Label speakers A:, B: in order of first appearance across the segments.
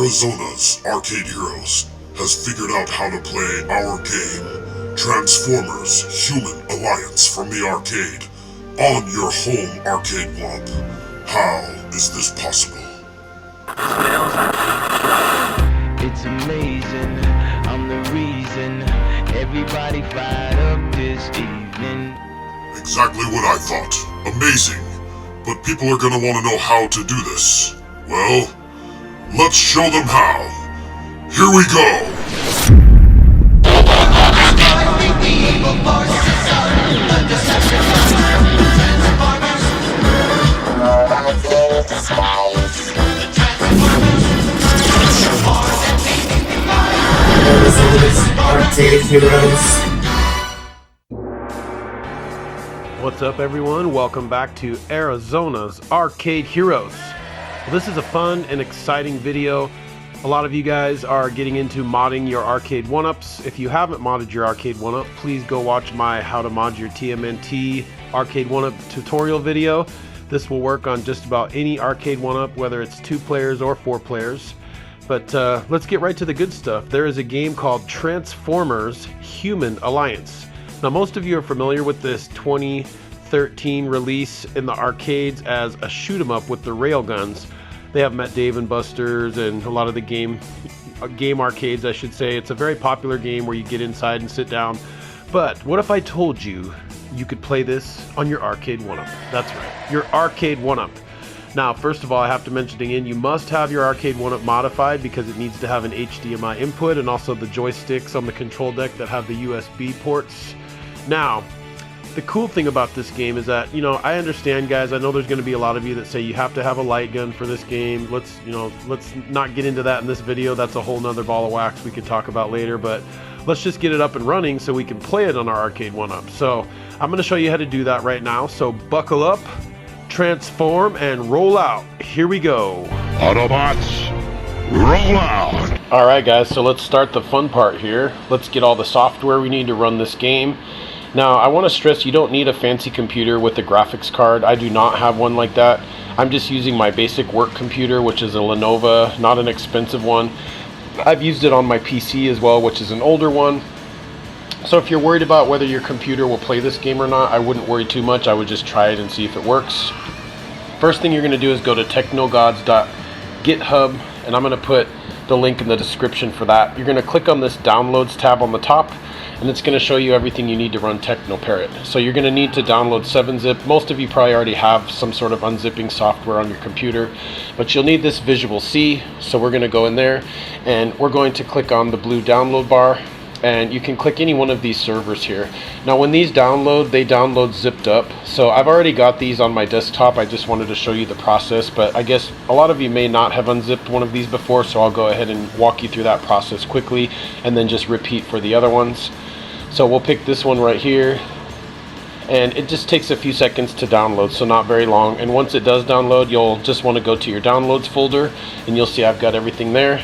A: Arizona's Arcade Heroes has figured out how to play our game, Transformers Human Alliance from the arcade, on your home Arcade1up. How is this possible?
B: It's amazing, I'm the reason everybody fired up this evening.
A: Exactly what I thought. Amazing. But people are gonna want to know how to do this. Well, let's show them how. Here we go!
C: Arcade Heroes.
D: What's up, everyone? Welcome back to Arizona's Arcade Heroes. Well, this is a fun and exciting video. A lot of you guys are getting into modding your Arcade1ups. If you haven't modded your Arcade1up, please go watch my How to Mod Your TMNT Arcade1up tutorial video. This will work on just about any Arcade1up, whether it's 2 players or 4 players. But let's get right to the good stuff. There is a game called Transformers Human Alliance. Now, most of you are familiar with this 2013 release in the arcades as a shoot 'em up with the railguns. They have met Dave and Buster's and a lot of the game arcades, I should say. It's a very popular game where you get inside and sit down. But what if I told you you could play this on your Arcade1up? That's right, your Arcade1up. Now, first of all, I have to mention again, you must have your Arcade1up modified because it needs to have an HDMI input and also the joysticks on the control deck that have the USB ports. Now, the cool thing about this game is that, I understand, guys, I know there's going to be a lot of you that say you have to have a light gun for this game. Let's not get into that in this video. That's a whole nother ball of wax we can talk about later, but let's just get it up and running so we can play it on our Arcade1up. So I'm going to show you how to do that right now. So buckle up, transform, and roll out. Here we go.
E: Autobots, roll out!
D: Alright guys, so let's start the fun part here. Let's get all the software we need to run this game. Now, I want to stress you don't need a fancy computer with a graphics card. I do not have one like that. I'm just using my basic work computer, which is a Lenovo, not an expensive one. I've used it on my PC as well, which is an older one. So if you're worried about whether your computer will play this game or not, I wouldn't worry too much. I would just try it and see if it works. First thing you're going to do is go to technogods.github, and I'm going to put the link in the description for that. You're going to click on this downloads tab on the top, and it's going to show you everything you need to run TechnoParrot. So you're going to need to download 7-zip. Most of you probably already have some sort of unzipping software on your computer, but you'll need this Visual C. So we're going to go in there, and we're going to click on the blue download bar, and you can click any one of these servers here. Now when these download, they download zipped up. So I've already got these on my desktop. I just wanted to show you the process, but I guess a lot of you may not have unzipped one of these before, so I'll go ahead and walk you through that process quickly and then just repeat for the other ones. So we'll pick this one right here, and it just takes a few seconds to download, so not very long. And once it does download, you'll just want to go to your downloads folder, and you'll see I've got everything there.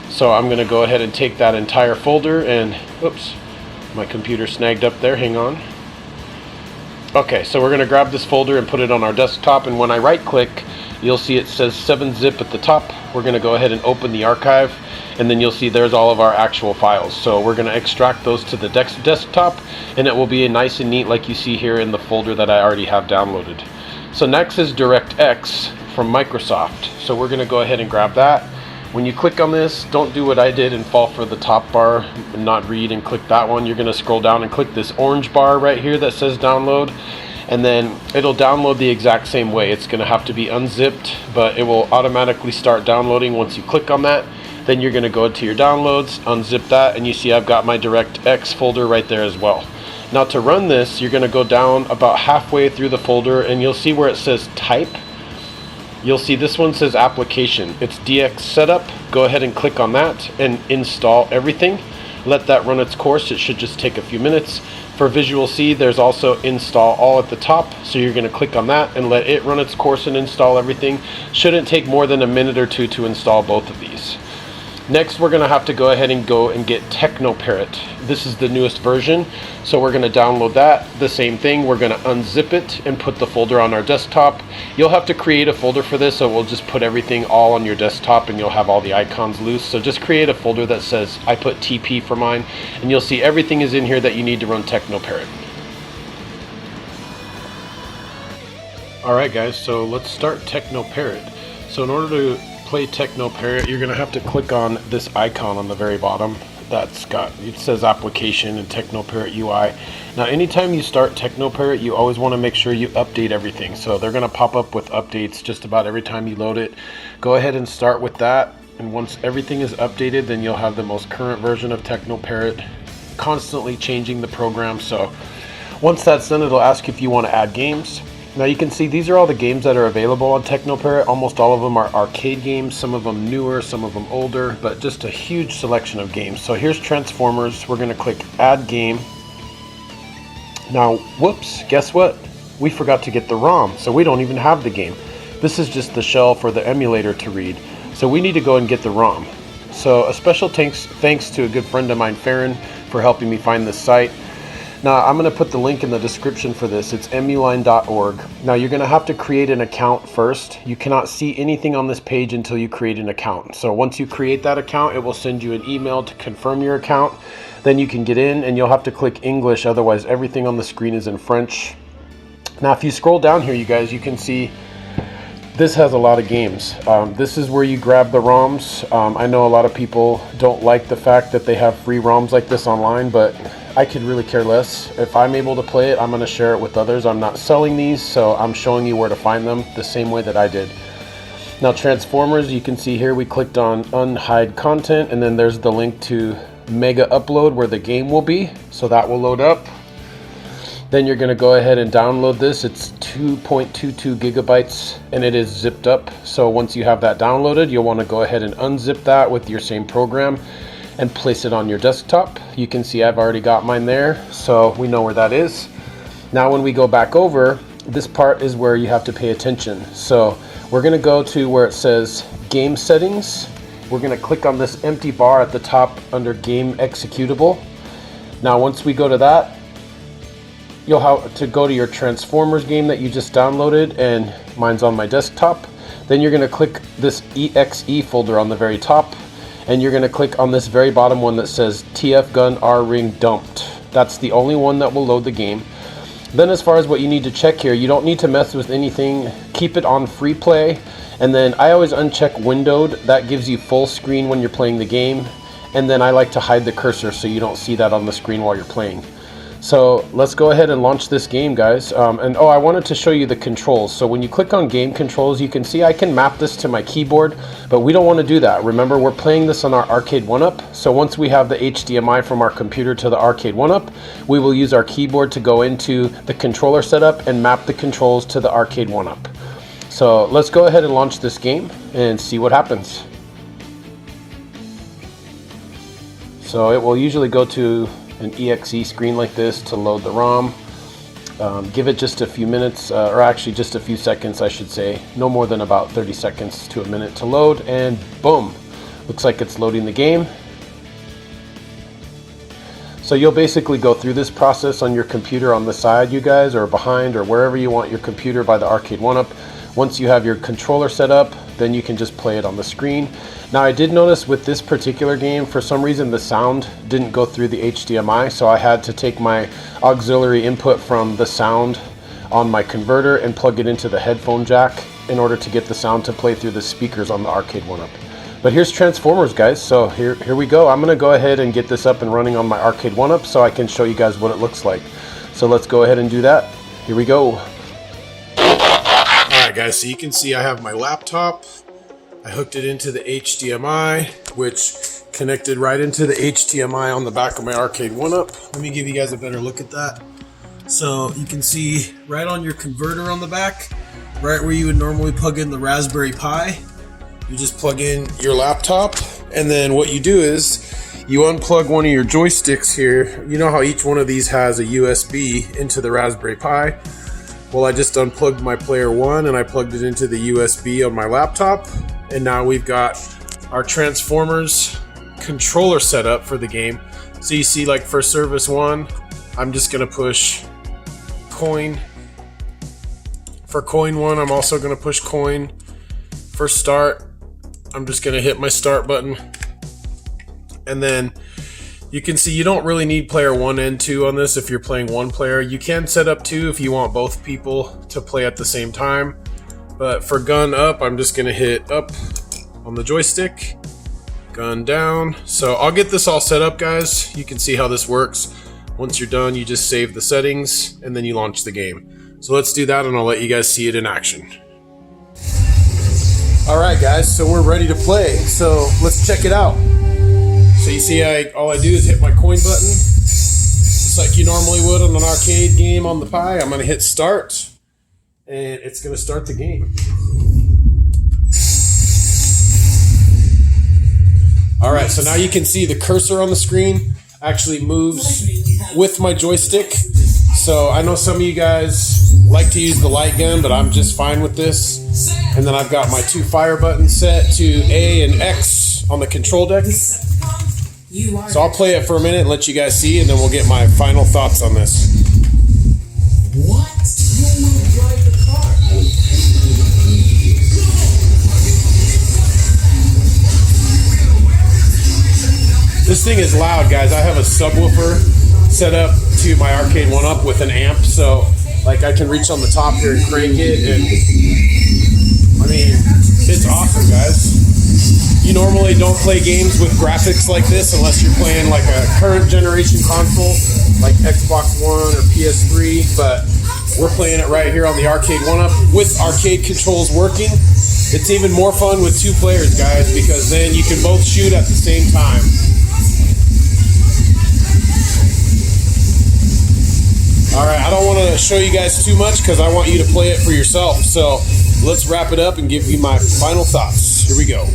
D: So I'm going to go ahead and take that entire folder and, oops, my computer snagged up there, hang on. Okay, so we're going to grab this folder and put it on our desktop, and when I right click, you'll see it says 7-zip at the top. We're going to go ahead and open the archive, and then you'll see there's all of our actual files. So we're going to extract those to the desktop, and it will be nice and neat like you see here in the folder that I already have downloaded. So next is DirectX from Microsoft. So we're going to go ahead and grab that. When you click on this, don't do what I did and fall for the top bar and not read and click that one. You're going to scroll down and click this orange bar right here that says download, and then it'll download the exact same way. It's going to have to be unzipped, but it will automatically start downloading once you click on that. Then you're going to go to your downloads, unzip that, and you see I've got my DirectX folder right there as well. Now to run this, you're going to go down about halfway through the folder, and you'll see where it says type. You'll see this one says application. It's DX setup. Go ahead and click on that and install everything. Let that run its course. It should just take a few minutes. For Visual C, there's also install all at the top. So you're going to click on that and let it run its course and install everything. Shouldn't take more than a minute or two to install both of these. Next, we're going to have to go ahead and get TechnoParrot. This is the newest version, so we're going to download that. The same thing, we're going to unzip it and put the folder on our desktop. You'll have to create a folder for this, so we'll just put everything all on your desktop and you'll have all the icons loose. So just create a folder that says, I put TP for mine, and you'll see everything is in here that you need to run TechnoParrot. Alright guys, so let's start TechnoParrot. So in order to play TechnoParrot, you're going to have to click on this icon on the very bottom that's got, it says application and TechnoParrot UI. Now anytime you start TechnoParrot, you always want to make sure you update everything. So they're going to pop up with updates just about every time you load it. Go ahead and start with that, and once everything is updated, then you'll have the most current version of TechnoParrot, constantly changing the program. So once that's done, it'll ask you if you want to add games. Now you can see these are all the games that are available on TechnoParrot. Almost all of them are arcade games, some of them newer, some of them older, but just a huge selection of games. So here's Transformers. We're going to click Add Game. Now, whoops, guess what? We forgot to get the ROM, so we don't even have the game. This is just the shell for the emulator to read. So we need to go and get the ROM. So a special thanks to a good friend of mine, Farron, for helping me find this site. Now I'm going to put the link in the description for this. It's emuline.org. Now you're going to have to create an account first. You cannot see anything on this page until you create an account. So once you create that account, it will send you an email to confirm your account. Then you can get in, and you'll have to click English, otherwise everything on the screen is in French. Now if you scroll down here, you guys, you can see this has a lot of games. This is where you grab the ROMs. I know a lot of people don't like the fact that they have free ROMs like this online, but I could really care less. If I'm able to play it, I'm going to share it with others. I'm not selling these, so I'm showing you where to find them the same way that I did. Now Transformers, you can see here we clicked on unhide content, and then there's the link to Mega Upload where the game will be. So that will load up. Then you're going to go ahead and download this. It's 2.22 gigabytes and it is zipped up. So once you have that downloaded, you'll want to go ahead and unzip that with your same program and place it on your desktop. You can see I've already got mine there, so we know where that is. Now when we go back over, this part is where you have to pay attention. So we're going to go to where it says Game Settings. We're going to click on this empty bar at the top under Game Executable. Now once we go to that, you'll have to go to your Transformers game that you just downloaded, and mine's on my desktop. Then you're going to click this EXE folder on the very top, and you're going to click on this very bottom one that says TF Gun R Ring Dumped. That's the only one that will load the game. Then as far as what you need to check here, you don't need to mess with anything. Keep it on free play, and then I always uncheck windowed. That gives you full screen when you're playing the game, and then I like to hide the cursor so you don't see that on the screen while you're playing. So let's go ahead and launch this game, guys. And I wanted to show you the controls. So when you click on game controls, you can see I can map this to my keyboard, but we don't want to do that. Remember, we're playing this on our Arcade1up. So once we have the HDMI from our computer to the Arcade1up, we will use our keyboard to go into the controller setup and map the controls to the Arcade1up. So let's go ahead and launch this game and see what happens. So it will usually go to an EXE screen like this to load the ROM. Give it just a few minutes, or actually just a few seconds I should say, no more than about 30 seconds to a minute to load, and boom, looks like it's loading the game. So you'll basically go through this process on your computer on the side, you guys, or behind, or wherever you want your computer by the Arcade1up. Once you have your controller set up, then you can just play it on the screen. Now I did notice with this particular game, for some reason the sound didn't go through the HDMI, so I had to take my auxiliary input from the sound on my converter and plug it into the headphone jack in order to get the sound to play through the speakers on the Arcade1up. But here's Transformers, guys, so here we go. I'm going to go ahead and get this up and running on my Arcade1up so I can show you guys what it looks like. So let's go ahead and do that. Here we go. Alright guys, so you can see I have my laptop. I hooked it into the HDMI, which connected right into the HDMI on the back of my Arcade1up. Let me give you guys a better look at that. So you can see right on your converter on the back, right where you would normally plug in the Raspberry Pi, you just plug in your laptop, and then what you do is you unplug one of your joysticks here. You know how each one of these has a USB into the Raspberry Pi? Well, I just unplugged my player one and I plugged it into the USB on my laptop, and now we've got our Transformers controller setup for the game. So you see, like for service 1, I'm just gonna push coin. For coin 1, I'm also gonna push coin. For start, I'm just gonna hit my start button. And then you can see you don't really need player 1 and 2 on this if you're playing one player. You can set up 2 if you want both people to play at the same time. But for gun up, I'm just gonna hit up on the joystick, gun down. So I'll get this all set up, guys. You can see how this works. Once you're done, you just save the settings and then you launch the game. So let's do that and I'll let you guys see it in action. All right, guys, so we're ready to play. So let's check it out. So you see, all I do is hit my coin button, just like you normally would on an arcade game on the Pi. I'm gonna hit start, and it's gonna start the game. All right, so now you can see the cursor on the screen actually moves with my joystick. So I know some of you guys like to use the light gun, but I'm just fine with this. And then I've got my 2 fire buttons set to A and X on the control deck. So I'll play it for a minute and let you guys see, and then we'll get my final thoughts on this.
C: What? You will drive the car.
D: This thing is loud, guys. I have a subwoofer set up to my Arcade1up with an amp, so like I can reach on the top here and crank it, and I mean, it's awesome, guys. You normally don't play games with graphics like this unless you're playing like a current generation console, like Xbox One or PS3, but we're playing it right here on the Arcade1up with arcade controls working. It's even more fun with 2 players, guys, because then you can both shoot at the same time. Alright, I don't want to show you guys too much because I want you to play it for yourself, so let's wrap it up and give you my final thoughts. Here we go.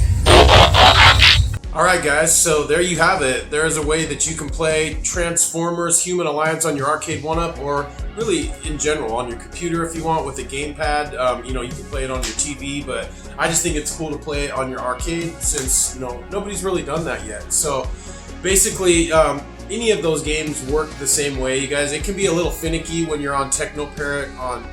D: Alright guys, so there you have it. There is a way that you can play Transformers Human Alliance on your Arcade1up, or really in general on your computer if you want with a gamepad. You know, you can play it on your TV, but I just think it's cool to play it on your arcade since, you know, nobody's really done that yet. So basically, any of those games work the same way, you guys. It can be a little finicky when you're on TechnoParrot on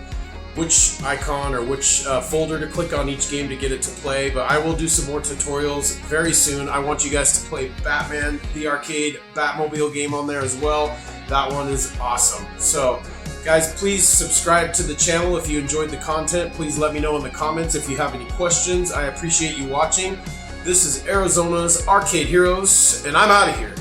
D: which icon or which folder to click on each game to get it to play, but I will do some more tutorials very soon. I want you guys to play Batman, the arcade Batmobile game on there as well. That one is awesome. So guys, please subscribe to the channel if you enjoyed the content. Please let me know in the comments if you have any questions. I appreciate you watching. This is Arizona's Arcade Heroes, and I'm out of here.